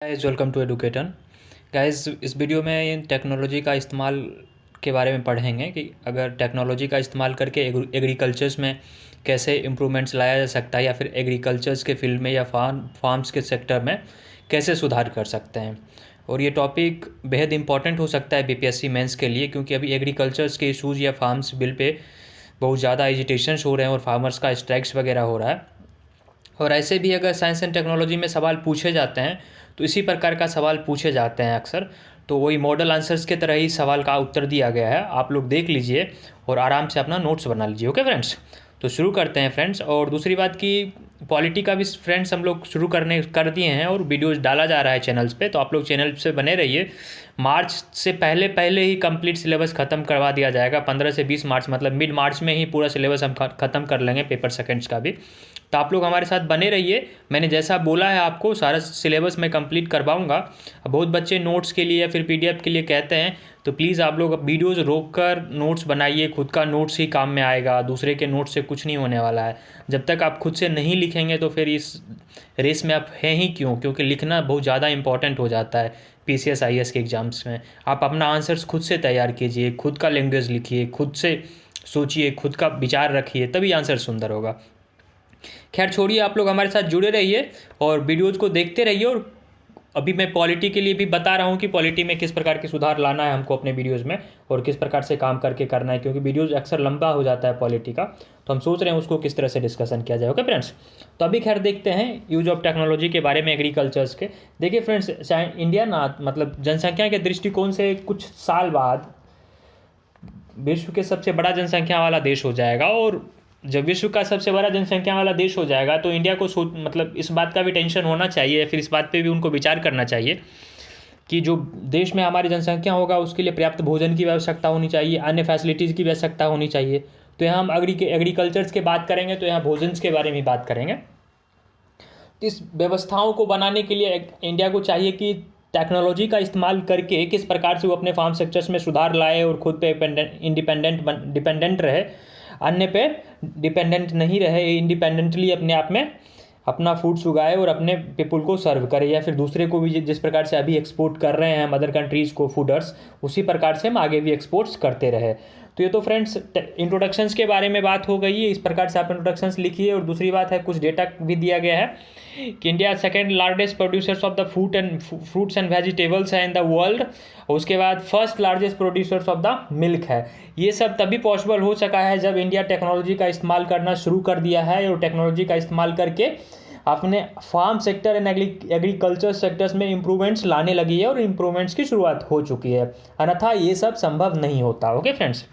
Guys welcome to Educatan. Guys इस video में technology का इस्तेमाल के बारे में पढ़ेंगे कि अगर टेक्नोलॉजी का इस्तेमाल करके एग्रीकल्चर्स में कैसे इम्प्रूवमेंट्स लाया जा सकता है या फिर एग्रीकल्चर्स के फील्ड में या फार्म्स के सेक्टर में कैसे सुधार कर सकते हैं। और ये टॉपिक बेहद इंपॉर्टेंट हो सकता है बीपीएससी मेंस के लिए, क्योंकि अभी एग्रीकल्चर्स के इशूज़ या फार्म्स बिल पे बहुत ज़्यादा एजिटेशंस हो रहे हैं और फार्मर्स का स्ट्राइक्स वगैरह हो रहा है। और ऐसे भी अगर साइंस एंड टेक्नोलॉजी में सवाल पूछे जाते हैं तो इसी प्रकार का सवाल पूछे जाते हैं अक्सर। तो वही मॉडल आंसर्स के तरह ही सवाल का उत्तर दिया गया है, आप लोग देख लीजिए और आराम से अपना नोट्स बना लीजिए। ओके फ्रेंड्स, तो शुरू करते हैं फ्रेंड्स। और दूसरी बात कि पॉलिटी का भी फ्रेंड्स हम लोग शुरू कर दिए हैं और वीडियोज़ डाला जा रहा है चैनल्स पे, तो आप लोग चैनल से बने रहिए। मार्च से पहले ही कंप्लीट सिलेबस ख़त्म करवा दिया जाएगा। 15 से 20 मार्च मतलब मिड मार्च में ही पूरा सिलेबस हम ख़त्म कर लेंगे, पेपर सेकंड्स का भी। तो आप लोग हमारे साथ बने रहिए। मैंने जैसा बोला है आपको सारा सिलेबस मैं कंप्लीट करवाऊंगा। बहुत बच्चे नोट्स के लिए या फिर पीडीएफ के लिए कहते हैं, तो प्लीज़ आप लोग वीडियोज़ रोक कर नोट्स बनाइए। खुद का नोट्स ही काम में आएगा, दूसरे के नोट्स से कुछ नहीं होने वाला है। जब तक आप खुद से नहीं लिखेंगे तो फिर इस रेस में आप हैं ही क्यों, क्योंकि लिखना बहुत ज़्यादा इंपॉर्टेंट हो जाता है पीसीएस आईएएस के एग्ज़ाम्स में। आप अपना आंसर्स खुद से तैयार कीजिए, खुद का लैंग्वेज लिखिए, खुद से सोचिए, खुद का विचार रखिए, तभी आंसर सुंदर होगा। खैर छोड़िए, आप लोग हमारे साथ जुड़े रहिए और वीडियोज़ को देखते रहिए। और अभी मैं पॉलिटी के लिए भी बता रहा हूँ कि पॉलिटी में किस प्रकार के सुधार लाना है हमको अपने वीडियोज़ में और किस प्रकार से काम करके करना है, क्योंकि वीडियोज़ अक्सर लंबा हो जाता है पॉलिटी का। तो हम सोच रहे हैं उसको किस तरह से डिस्कशन किया जाए। ओके फ्रेंड्स, तो अभी खैर देखते हैं यूज ऑफ टेक्नोलॉजी के बारे में एग्रीकल्चर्स के। देखिए फ्रेंड्स, इंडिया ना मतलब जनसंख्या के दृष्टिकोण से कुछ साल बाद विश्व के सबसे बड़ा जनसंख्या वाला देश हो जाएगा। और जब विश्व का सबसे बड़ा जनसंख्या वाला देश हो जाएगा तो इंडिया को मतलब इस बात का भी टेंशन होना चाहिए या फिर इस बात पे भी उनको विचार करना चाहिए कि जो देश में हमारी जनसंख्या होगा उसके लिए पर्याप्त भोजन की आवश्यकता होनी चाहिए, अन्य फैसिलिटीज़ की आवश्यकता होनी चाहिए। तो यहाँ हम एग्रीकल्चर्स के बात करेंगे तो यहाँ भोजन के बारे में बात करेंगे। तो इस व्यवस्थाओं को बनाने के लिए इंडिया को चाहिए कि टेक्नोलॉजी का इस्तेमाल करके किस प्रकार से वो अपने फार्म सेक्टर्स में सुधार लाए और खुद पे डिपेंडेंट रहे, अन्य पे डिपेंडेंट नहीं रहे, इंडिपेंडेंटली अपने आप में अपना फूड्स उगाए और अपने पीपल को सर्व करे, या फिर दूसरे को भी जिस प्रकार से अभी एक्सपोर्ट कर रहे हैं मदर कंट्रीज़ को फूडर्स, उसी प्रकार से हम आगे भी एक्सपोर्ट्स करते रहे। तो ये तो फ्रेंड्स इंट्रोडक्शंस के बारे में बात हो गई है, इस प्रकार से आप इंट्रोडक्शंस लिखिए। और दूसरी बात है, कुछ डेटा भी दिया गया है कि India second largest producers of the fruits and vegetables है इन द वर्ल्ड। उसके बाद first largest producers of the milk है। ये सब तभी पॉसिबल हो सका है जब इंडिया टेक्नोलॉजी का इस्तेमाल करना शुरू कर दिया है और टेक्नोलॉजी का इस्तेमाल करके अपने farm sector and agriculture sectors में इम्प्रूवमेंट्स लाने लगी है और इम्प्रूवमेंट्स की शुरुआत हो चुकी है, अन्यथा ये सब संभव नहीं होता। ओके फ्रेंड्स,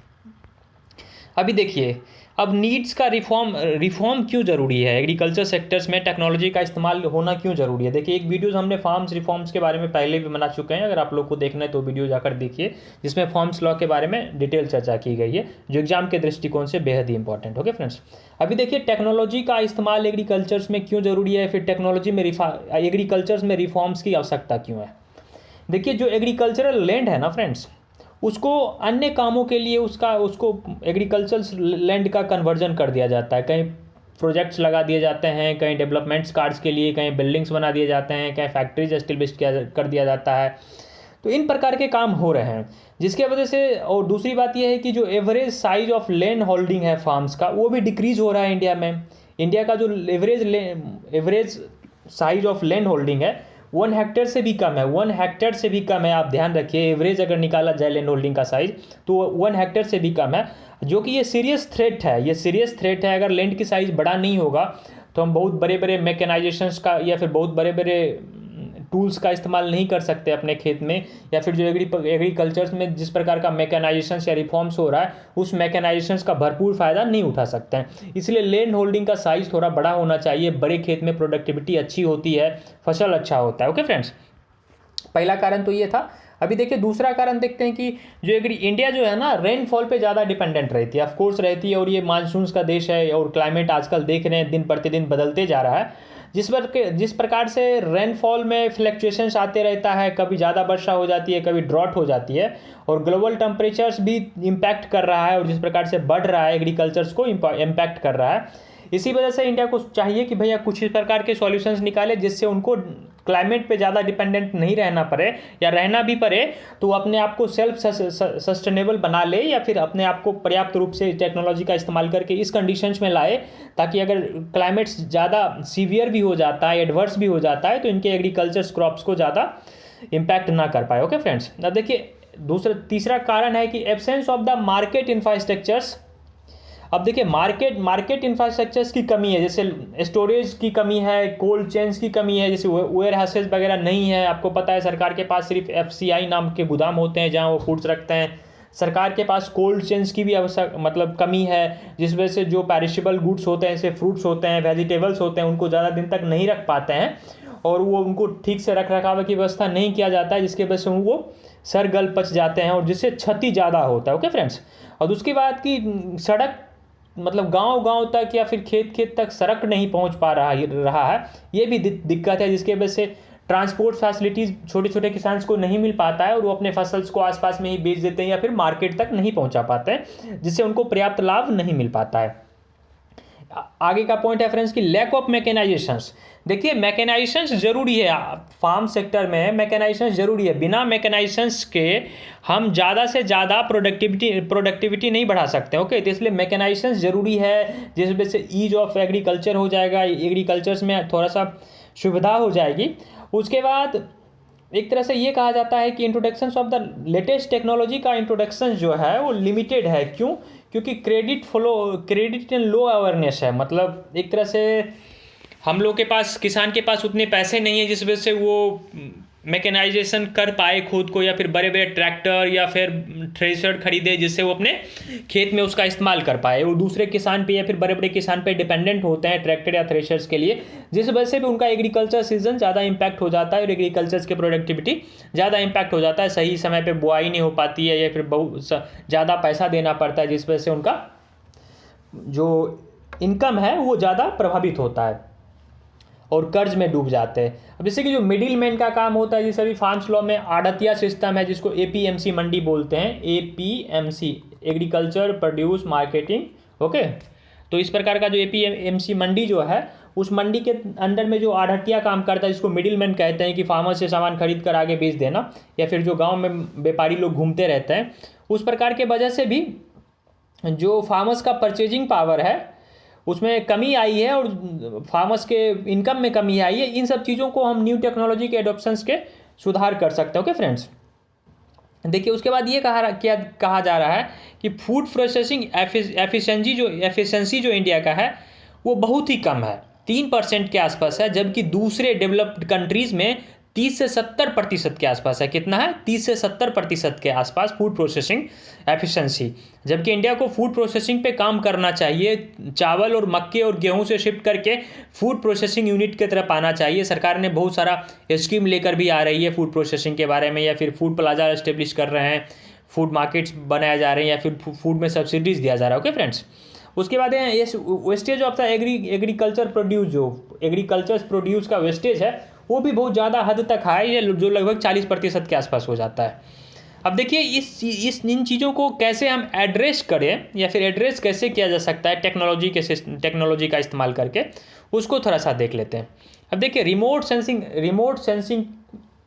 अभी देखिए अब नीड्स का रिफॉर्म क्यों ज़रूरी है, एग्रीकल्चर सेक्टर्स में टेक्नोलॉजी का इस्तेमाल होना क्यों ज़रूरी है। देखिए एक वीडियोज़ हमने फार्म्स रिफॉर्म्स के बारे में पहले भी बना चुके हैं, अगर आप लोग को देखना है तो वीडियो जाकर देखिए, जिसमें फार्म्स लॉ के बारे में डिटेल चर्चा की गई है, जो एग्जाम के दृष्टिकोण से बेहद ही इंपॉर्टेंट। ओके फ्रेंड्स, अभी देखिए टेक्नोलॉजी का इस्तेमाल एग्रीकल्चर्स में क्यों ज़रूरी है, फिर टेक्नोलॉजी में एग्रीकल्चर्स में रिफॉर्म्स की आवश्यकता क्यों है। देखिए जो एग्रीकल्चरल लैंड है ना फ्रेंड्स, उसको अन्य कामों के लिए उसको एग्रीकल्चर लैंड का कन्वर्जन कर दिया जाता है। कहीं प्रोजेक्ट्स लगा दिए जाते हैं, कहीं डेवलपमेंट्स कार्ड्स के लिए, कहीं बिल्डिंग्स बना दिए जाते हैं, कहीं फैक्ट्रीज एस्टेब्लिश कर दिया जाता है। तो इन प्रकार के काम हो रहे हैं, जिसके वजह से। और दूसरी बात यह है कि जो average size of land holding है फार्म्स का, वो भी डिक्रीज हो रहा है इंडिया में। इंडिया का जो average size of land holding है 1 हेक्टेयर से भी कम है, 1 हेक्टेयर से भी कम है। आप ध्यान रखिए, एवरेज अगर निकाला जाए लैंड होल्डिंग का साइज तो 1 हेक्टेयर से भी कम है, जो कि ये सीरियस थ्रेट है। ये सीरियस थ्रेट है, अगर लैंड की साइज़ बड़ा नहीं होगा तो हम बहुत बड़े बड़े मैकेनाइजेशंस का या फिर बहुत बड़े बड़े टूल्स का इस्तेमाल नहीं कर सकते अपने खेत में, या फिर जो एग्रीकल्चर्स में जिस प्रकार का मैकेनाइजेशंस या रिफॉर्म्स हो रहा है उस मैकेनाइजेशंस का भरपूर फ़ायदा नहीं उठा सकते हैं। इसलिए लैंड होल्डिंग का साइज़ थोड़ा बड़ा होना चाहिए। बड़े खेत में प्रोडक्टिविटी अच्छी होती है, फसल अच्छा होता है। ओके फ्रेंड्स, पहला कारण तो ये था। अभी देखिए दूसरा कारण देखते हैं कि जो इंडिया जो है ना, रेनफॉल पे ज़्यादा डिपेंडेंट रहती है, ऑफकोर्स रहती है। और ये मानसून्स का देश है और क्लाइमेट आजकल देख रहे हैं दिन प्रतिदिन बदलते जा रहा है, जिस प्रकार से रेनफॉल में फ्लक्चुएशंस आते रहता है, कभी ज़्यादा वर्षा हो जाती है, कभी ड्रॉट हो जाती है, और ग्लोबल टेम्परेचर्स भी इम्पैक्ट कर रहा है, और जिस प्रकार से बढ़ रहा है एग्रीकल्चर्स को इम्पैक्ट कर रहा है। इसी वजह से इंडिया को चाहिए कि भैया कुछ इस प्रकार के सॉल्यूशंस निकाले जिससे उनको क्लाइमेट पे ज़्यादा डिपेंडेंट नहीं रहना पड़े, या रहना भी पड़े तो वो अपने आप को सेल्फ सस्टेनेबल बना ले, या फिर अपने आप को पर्याप्त रूप से टेक्नोलॉजी का इस्तेमाल करके इस कंडीशंस में लाए ताकि अगर क्लाइमेट्स ज़्यादा सीवियर भी हो जाता है, एडवर्स भी हो जाता है, तो इनके एग्रीकल्चर क्रॉप्स को ज़्यादा इम्पैक्ट ना कर पाए। ओके फ्रेंड्स, अब देखिए तीसरा कारण है कि absence of the market infrastructures. अब देखिए मार्केट इंफ्रास्ट्रक्चर्स की कमी है, जैसे स्टोरेज की कमी है, कोल्ड चेन्स की कमी है, जैसे वेयर हाउसेज वगैरह नहीं है। आपको पता है सरकार के पास सिर्फ FCI नाम के गोदाम होते हैं जहां वो फूड्स रखते हैं। सरकार के पास कोल्ड चेन्स की भी कमी है, जिस वजह से जो पेरिशेबल गुड्स होते हैं, जैसे फ्रूट्स होते हैं, वेजिटेबल्स होते हैं, उनको ज़्यादा दिन तक नहीं रख पाते हैं, और वो उनको ठीक से रख रखाव की व्यवस्था नहीं किया जाता है, जिसके वजह से वो सर गल पच जाते हैं और जिससे क्षति ज़्यादा होता है। ओके फ्रेंड्स, और उसके बाद की सड़क मतलब गांव तक या फिर खेत तक सड़क नहीं पहुंच पा रहा है, ये भी दिक्कत है, जिसके वजह से ट्रांसपोर्ट फैसिलिटीज़ छोटे छोटे किसान को नहीं मिल पाता है और वो अपने फसल्स को आसपास में ही बेच देते हैं या फिर मार्केट तक नहीं पहुंचा पाते हैं, जिससे उनको पर्याप्त लाभ नहीं मिल पाता है। आगे का पॉइंट है फ्रेंड्स कि लैक ऑफ मैकेनाइजेशंस। देखिए मैकेनाइजेशंस जरूरी है, फार्म सेक्टर में मैकेनाइजेशंस जरूरी है। बिना मैकेनाइजेशंस के हम ज़्यादा से ज़्यादा प्रोडक्टिविटी नहीं बढ़ा सकते। ओके, तो इसलिए मैकेनाइजेशंस जरूरी है, जिस वजह से ईज ऑफ एग्रीकल्चर हो जाएगा, एग्रीकल्चर्स में थोड़ा सा सुविधा हो जाएगी। उसके बाद एक तरह से ये कहा जाता है कि introduction of the latest technology का इंट्रोडक्शन जो है वो लिमिटेड है। क्यों? क्योंकि क्रेडिट एंड लो अवेयरनेस है। मतलब एक तरह से हम लोग के पास, किसान के पास उतने पैसे नहीं है जिस वजह से वो मैकेनाइजेशन कर पाए खुद को, या फिर बड़े बड़े ट्रैक्टर या फिर थ्रेशर खरीदे जिससे वो अपने खेत में उसका इस्तेमाल कर पाए। वो दूसरे किसान पे या फिर बड़े बड़े किसान पे डिपेंडेंट होते हैं ट्रैक्टर या थ्रेशर्स के लिए, जिस वजह से भी उनका एग्रीकल्चर सीजन ज़्यादा इम्पैक्ट हो जाता है और एग्रीकल्चर की प्रोडक्टिविटी ज़्यादा इम्पैक्ट हो जाता है। सही समय पर बुआई नहीं हो पाती है, या फिर बहुत ज़्यादा पैसा देना पड़ता है, जिस वजह से उनका जो इनकम है वो ज़्यादा प्रभावित होता है और कर्ज में डूब जाते हैं। अब जैसे कि जो मिडिल मैन का काम होता है, जैसे अभी फार्म्स लॉ में आड़तिया सिस्टम है जिसको APMC मंडी बोलते हैं, APMC agriculture produce marketing. Okay, तो इस प्रकार का जो APMC मंडी जो है, उस मंडी के अंडर में जो आढ़तिया काम करता है, जिसको मिडिल मैन कहते हैं, कि फार्मर से सामान खरीद कर आगे बेच देना, या फिर जो गाँव में व्यापारी लोग घूमते रहते हैं, उस प्रकार के वजह से भी जो फार्मर्स का परचेजिंग पावर है उसमें कमी आई है और फार्मर्स के इनकम में कमी आई है। इन सब चीज़ों को हम न्यू टेक्नोलॉजी के एडॉप्शंस के सुधार कर सकते हैं। ओके फ्रेंड्स, देखिए उसके बाद ये कहा जा रहा है कि फूड प्रोसेसिंग एफिशिएंसी जो इंडिया का है वो बहुत ही कम है, 3% के आसपास है, जबकि दूसरे डेवलप्ड कंट्रीज़ में 30 से 70% के आसपास है। कितना है? 30 से 70% के आसपास फूड प्रोसेसिंग एफिशिएंसी, जबकि इंडिया को फूड प्रोसेसिंग पे काम करना चाहिए। चावल और मक्के और गेहूं से शिफ्ट करके फूड प्रोसेसिंग यूनिट की तरफ आना चाहिए। सरकार ने बहुत सारा स्कीम लेकर भी आ रही है फूड प्रोसेसिंग के बारे में, या फिर फूड प्लाजा एस्टेब्लिश कर रहे हैं, फूड मार्केट्स बनाए जा रहे हैं, या फिर फूड में सब्सिडीज़ दिया जा रहा है। ओके फ्रेंड्स, उसके बाद है ये wastage of the agriculture produce, जो एग्रीकल्चर प्रोड्यूस का वेस्टेज है वो भी बहुत ज़्यादा हद तक है, ये जो लगभग 40% के आसपास हो जाता है। अब देखिए इन चीज़ों को कैसे हम एड्रेस करें, या फिर एड्रेस कैसे किया जा सकता है टेक्नोलॉजी का इस्तेमाल करके, उसको थोड़ा सा देख लेते हैं। अब देखिए रिमोट सेंसिंग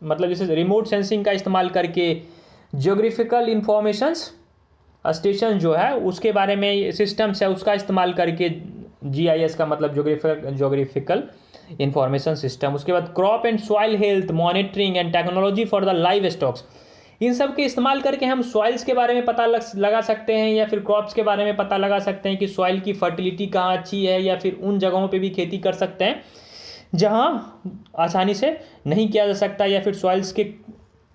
मतलब जैसे रिमोट सेंसिंग का इस्तेमाल करके जियोग्राफिकल इंफॉर्मेशंस स्टेशन जो है उसके बारे में सिस्टम्स है, उसका इस्तेमाल करके GIS का मतलब जोग्राफिकल इंफॉर्मेशन सिस्टम। उसके बाद crop and soil health monitoring and technology for the live stocks, इन सब के इस्तेमाल करके हम सॉइल्स के बारे में पता लगा सकते हैं, या फिर क्रॉप्स के बारे में पता लगा सकते हैं कि सॉइल की फर्टिलिटी कहाँ अच्छी है, या फिर उन जगहों पे भी खेती कर सकते हैं जहाँ आसानी से नहीं किया जा सकता, या फिर सॉइल्स के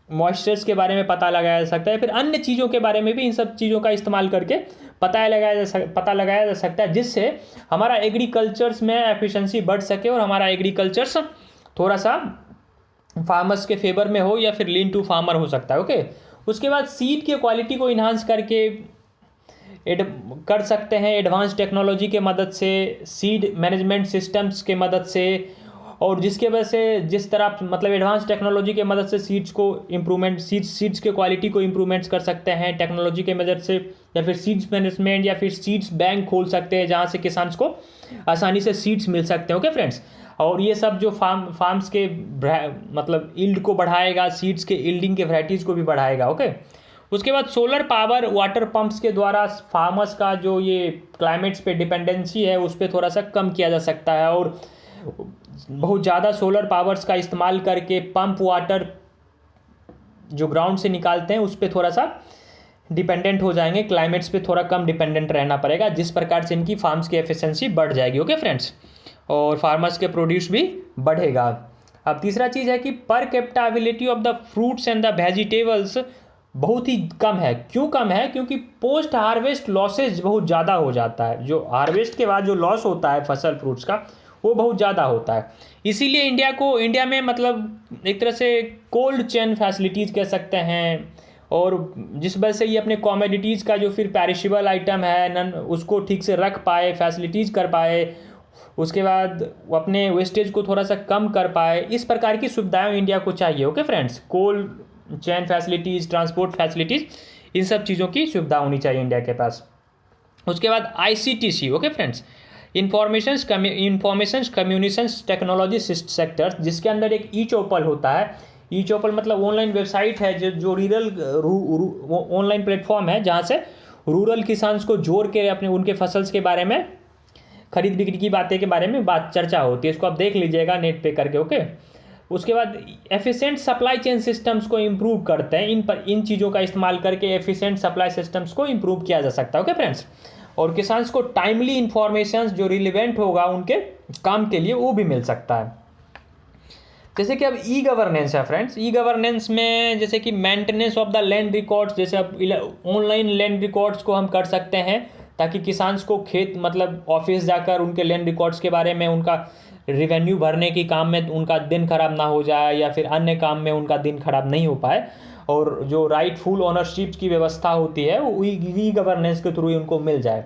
मॉइस्चर्स के बारे में पता लगाया जा सकता है, या फिर अन्य चीज़ों के बारे में भी इन सब चीज़ों का इस्तेमाल करके पता लगाया जा सकता है, जिससे हमारा एग्रीकल्चर्स में एफिशिएंसी बढ़ सके और हमारा एग्रीकल्चर्स थोड़ा सा फार्मर्स के फेवर में हो, या फिर लीन टू फार्मर हो सकता है। ओके, उसके बाद सीड के क्वालिटी को इन्हांस करके कर सकते हैं एडवांस टेक्नोलॉजी के मदद से, सीड मैनेजमेंट सिस्टम्स के मदद से, और जिसके वजह से जिस तरह मतलब एडवांस टेक्नोलॉजी के मदद से सीड्स के क्वालिटी को इम्प्रूवमेंट्स कर सकते हैं टेक्नोलॉजी के मदद से, या फिर सीड्स मैनेजमेंट या फिर सीड्स बैंक खोल सकते हैं जहाँ से किसान को आसानी से सीड्स मिल सकते हैं। ओके फ्रेंड्स, और ये सब जो फार्म्स के मतलब यील्ड को बढ़ाएगा, सीड्स के यील्डिंग के वैराइटीज़ को भी बढ़ाएगा। ओके, उसके बाद सोलर पावर वाटर पंप्स के द्वारा फार्मर्स का जो ये क्लाइमेट्स पे डिपेंडेंसी है उस पर थोड़ा सा कम किया जा सकता है, और बहुत ज़्यादा सोलर पावर्स का इस्तेमाल करके पंप वाटर जो ग्राउंड से निकालते हैं उस पर थोड़ा सा डिपेंडेंट हो जाएंगे, क्लाइमेट्स पे थोड़ा कम डिपेंडेंट रहना पड़ेगा, जिस प्रकार से इनकी फार्म्स की एफिशिएंसी बढ़ जाएगी। ओके फ्रेंड्स, और फार्मर्स के प्रोड्यूस भी बढ़ेगा। अब तीसरा चीज़ है कि per capita availability of the fruits and the vegetables बहुत ही कम है। क्यों कम है? क्योंकि पोस्ट हार्वेस्ट लॉसेज बहुत ज़्यादा हो जाता है। जो हार्वेस्ट के बाद जो लॉस होता है फसल फ्रूट्स का वो बहुत ज़्यादा होता है। इसीलिए इंडिया में मतलब एक तरह से कोल्ड चेन फैसिलिटीज़ कह सकते हैं, और जिस वजह से ये अपने कॉमोडिटीज़ का जो फिर पेरिशेबल आइटम है उसको ठीक से रख पाए, फैसिलिटीज़ कर पाए, उसके बाद वो अपने वेस्टेज को थोड़ा सा कम कर पाए। इस प्रकार की सुविधाएं इंडिया को चाहिए। Okay friends, cold chain facilities, transport facilities, इन सब चीज़ों की सुविधा होनी चाहिए इंडिया के पास। उसके बाद ICTC, okay friends, information communications technology sector, जिसके अंदर एक ई-चौपल होता है। ई-चौपल मतलब ऑनलाइन वेबसाइट है जो ऑनलाइन प्लेटफॉर्म है जहाँ से रूरल किसान्स को जोड़ के अपने उनके फसल्स के बारे में, खरीद बिक्री की बातें के बारे में चर्चा होती है। इसको आप देख लीजिएगा नेट पे करके। ओके, उसके बाद एफिशिएंट सप्लाई चेन सिस्टम्स को इम्प्रूव करते हैं। इन चीज़ों का इस्तेमाल करके एफिशिएंट सप्लाई सिस्टम्स को इम्प्रूव किया जा सकता है। ओके फ्रेंड्स, और किसान्स को टाइमली इंफॉर्मेशन जो रिलेवेंट होगा उनके काम के लिए वो भी मिल सकता है। जैसे कि अब ई गवर्नेंस है फ्रेंड्स। ई गवर्नेंस में जैसे कि maintenance of the land records, जैसे अब ऑनलाइन लैंड रिकॉर्ड्स को हम कर सकते हैं ताकि किसान्स को खेत मतलब ऑफिस जाकर उनके लैंड रिकॉर्ड्स के बारे में, उनका रेवेन्यू भरने की काम में उनका दिन खराब ना हो जाए या फिर अन्य काम में उनका दिन खराब नहीं हो पाए, और जो राइटफुल ओनरशिप की व्यवस्था होती है वो ई गवर्नेंस के थ्रू ही उनको मिल जाए।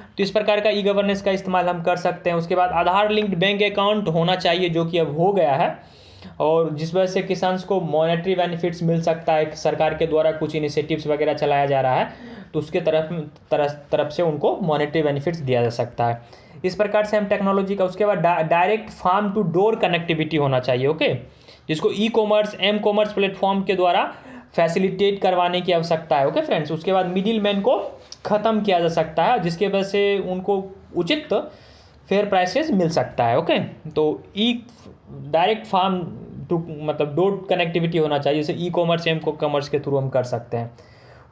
तो इस प्रकार का ई गवर्नेंस का इस्तेमाल हम कर सकते हैं। उसके बाद आधार लिंक्ड बैंक अकाउंट होना चाहिए, जो कि अब हो गया है, और जिस वजह से किसान्स को मॉनेटरी बेनिफिट्स मिल सकता है। सरकार के द्वारा कुछ इनिशिएटिव्स वगैरह चलाया जा रहा है तो उसके तरफ से उनको मॉनेटरी बेनिफिट्स दिया जा सकता है। इस प्रकार से हम टेक्नोलॉजी का, उसके बाद direct farm to door connectivity होना चाहिए। ओके, जिसको ई-कॉमर्स, एम-कॉमर्स प्लेटफॉर्म के द्वारा फैसिलिटेट करवाने की आवश्यकता है। ओके फ्रेंड्स, उसके बाद मिडिल मैन को ख़त्म किया जा सकता है, जिसके वजह से उनको उचित फेयर प्राइसेस मिल सकता है। ओके, तो डायरेक्ट फार्म टू मतलब डोर कनेक्टिविटी होना चाहिए, जैसे ई-कॉमर्स, एम-कॉमर्स के थ्रू हम कर सकते हैं।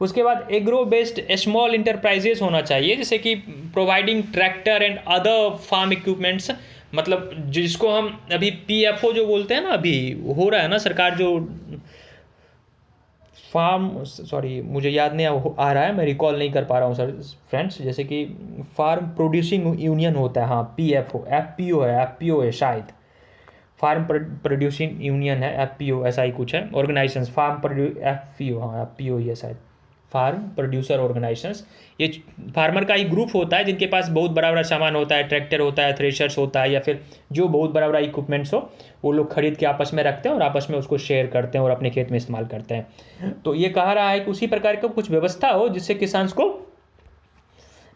उसके बाद एग्रो बेस्ड स्मॉल इंटरप्राइजेस होना चाहिए, जैसे कि providing tractor and other farm equipments, मतलब जिसको हम अभी PFO जो बोलते हैं ना, अभी हो रहा है ना, सरकार जो मुझे याद नहीं आ रहा है, मैं रिकॉल नहीं कर पा रहा हूँ सर फ्रेंड्स। जैसे कि फार्म प्रोड्यूसिंग यूनियन होता है, हाँ PFO, FPO है शायद, फार्म प्रोड्यूसिंग यूनियन है, FPO ऐसा ही कुछ है ऑर्गेनाइजेशंस, FPO, हाँ FPO ही है शायद, फार्म प्रोड्यूसर ऑर्गेनाइजेशंस। ये फार्मर का ही ग्रुप होता है जिनके पास बहुत बड़ा बड़ा सामान होता है, ट्रैक्टर होता है, थ्रेशर्स होता है, या फिर जो बहुत बड़ा बड़ा इक्विपमेंट्स हो, वो लोग खरीद के आपस में रखते हैं और आपस में उसको शेयर करते हैं और अपने खेत में इस्तेमाल करते हैं। तो ये कहा रहा है कि उसी प्रकार का कुछ व्यवस्था हो जिससे किसान को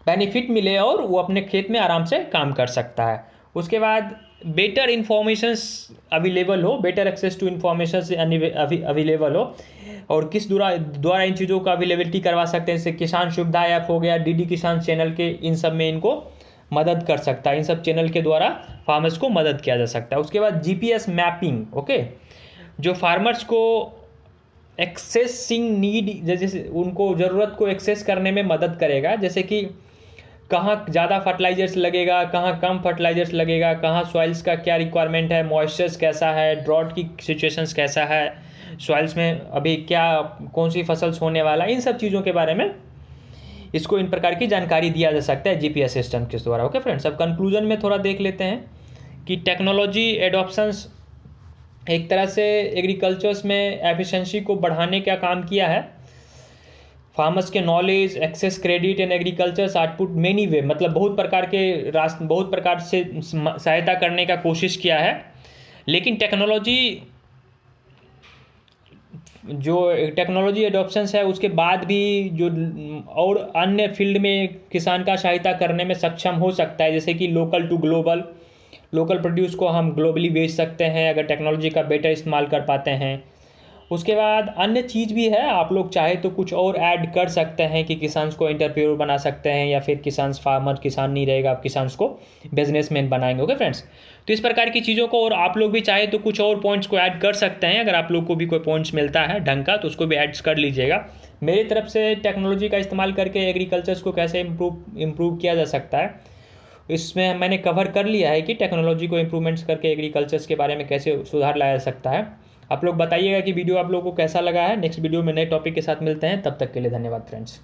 बेनिफिट मिले और वो अपने खेत में आराम से काम कर सकता है। उसके बाद बेटर इन्फॉर्मेशंस अवेलेबल हो, better access to information available हो, और किस द्वारा इन चीज़ों का अवेलेबिलिटी करवा सकते हैं, जैसे किसान सुविधा ऐप हो गया, DD किसान चैनल के, इन सब में इनको मदद कर सकता है। इन सब चैनल के द्वारा फार्मर्स को मदद किया जा सकता है। उसके बाद GPS मैपिंग, ओके, जो फार्मर्स को एक्सेसिंग नीड, जैसे उनको ज़रूरत को एक्सेस करने में मदद करेगा, जैसे कि कहाँ ज़्यादा फर्टिलाइजर्स लगेगा, कहाँ कम फर्टिलाइजर्स लगेगा, कहाँ सॉइल्स का क्या रिक्वायरमेंट है, मॉइस्चर्स कैसा है, ड्रॉट की सिचुएशंस कैसा है, सॉइल्स में अभी क्या कौन सी फसल्स होने वाला, इन सब चीज़ों के बारे में इसको इन प्रकार की जानकारी दिया जा सकता है GPS सिस्टम के द्वारा। ओके फ्रेंड्स, अब कंक्लूजन में थोड़ा देख लेते हैं कि टेक्नोलॉजी एडॉप्शंस एक तरह से एग्रीकल्चर्स में एफिशिएंसी को बढ़ाने का काम किया है। फार्मर्स के knowledge, access, credit and agriculture output many way, मतलब बहुत प्रकार से सहायता करने का कोशिश किया है। लेकिन टेक्नोलॉजी एडॉप्शंस है उसके बाद भी जो और अन्य फील्ड में किसान का सहायता करने में सक्षम हो सकता है, जैसे कि local to global, local produce को हम ग्लोबली बेच सकते हैं अगर टेक्नोलॉजी का बेटर इस्तेमाल कर पाते हैं। उसके बाद अन्य चीज़ भी है, आप लोग चाहे तो कुछ और ऐड कर सकते हैं कि किसान को एंटरप्रेन्योर बना सकते हैं, या फिर किसान नहीं रहेगा, आप किसान को बिजनेसमैन बनाएंगे। ओके फ्रेंड्स, तो इस प्रकार की चीज़ों को, और आप लोग भी चाहे तो कुछ और पॉइंट्स को ऐड कर सकते हैं। अगर आप लोग को भी कोई पॉइंट्स मिलता है ढंग का तो उसको भी ऐड कर लीजिएगा। मेरी तरफ से टेक्नोलॉजी का इस्तेमाल करके एग्रीकल्चर्स को कैसे इम्प्रूव किया जा सकता है, इसमें मैंने कवर कर लिया है कि टेक्नोलॉजी को इम्प्रूवमेंट्स करके एग्रीकल्चर्स के बारे में कैसे सुधार लाया जा सकता है। आप लोग बताइएगा कि वीडियो आप लोगों को कैसा लगा है। नेक्स्ट वीडियो में नए टॉपिक के साथ मिलते हैं, तब तक के लिए धन्यवाद फ्रेंड्स।